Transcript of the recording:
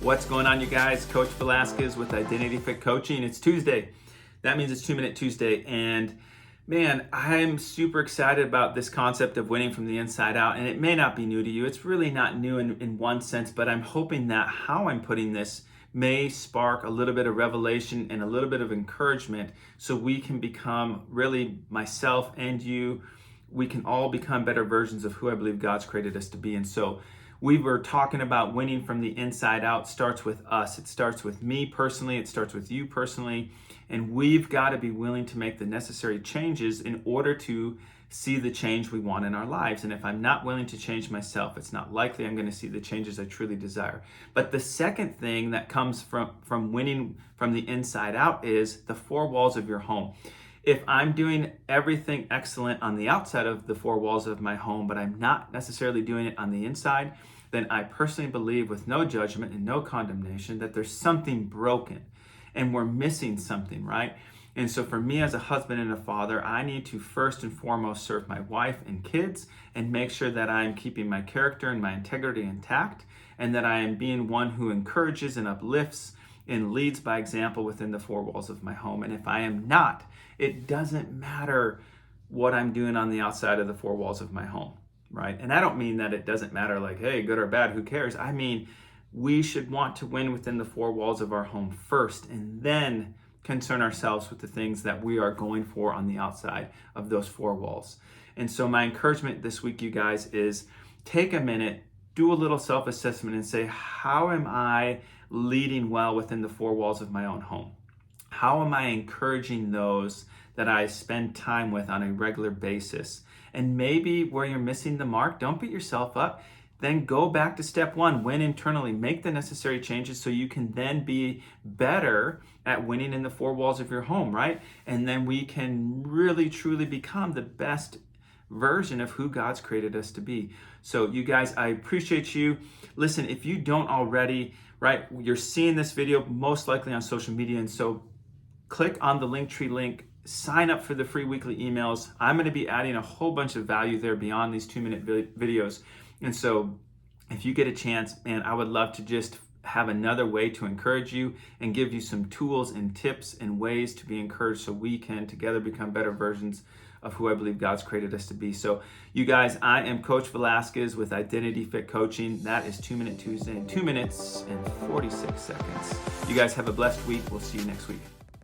What's going on, you guys? Coach Velasquez with Identity Fit Coaching. It's Tuesday. That means it's 2 Minute Tuesday. And man, I'm super excited about this concept of winning from the inside out. And it may not be new to you. It's really not new in one sense, but I'm hoping that how I'm putting this may spark a little bit of revelation and a little bit of encouragement so we can become really myself and you. We can all become better versions of who I believe God's created us to be. And so we were talking about winning from the inside out starts with us. It starts with me personally. It starts with you personally. And we've got to be willing to make the necessary changes in order to see the change we want in our lives. And if I'm not willing to change myself, it's not likely I'm going to see the changes I truly desire. But the second thing that comes from winning from the inside out is the four walls of your home. If I'm doing everything excellent on the outside of the four walls of my home, but I'm not necessarily doing it on the inside, then I personally believe, with no judgment and no condemnation, that there's something broken and we're missing something, right? And so for me as a husband and a father, I need to first and foremost serve my wife and kids and make sure that I'm keeping my character and my integrity intact, and that I am being one who encourages and uplifts and leads by example within the four walls of my home. And if I am not, it doesn't matter what I'm doing on the outside of the four walls of my home, right? And I don't mean that it doesn't matter, like, hey, good or bad, who cares? I mean, we should want to win within the four walls of our home first, and then concern ourselves with the things that we are going for on the outside of those four walls. And so my encouragement this week, you guys, is take a minute, do a little self-assessment and say, how am I leading well within the four walls of my own home? How am I encouraging those that I spend time with on a regular basis? And maybe where you're missing the mark, don't beat yourself up. Then go back to step one, win internally, make the necessary changes so you can then be better at winning in the four walls of your home, right? And then we can really, truly become the best version of who God's created us to be. So you guys, I appreciate you. Listen, if you don't already, right, you're seeing this video most likely on social media. And so click on the Linktree link, sign up for the free weekly emails. I'm going to be adding a whole bunch of value there beyond these 2-minute videos. And so if you get a chance, man, I would love to just have another way to encourage you and give you some tools and tips and ways to be encouraged so we can together become better versions of who I believe God's created us to be. So you guys, I am Coach Velasquez with Identity Fit Coaching. That is 2 Minute Tuesday in 2 minutes and 46 seconds. You guys have a blessed week. We'll see you next week.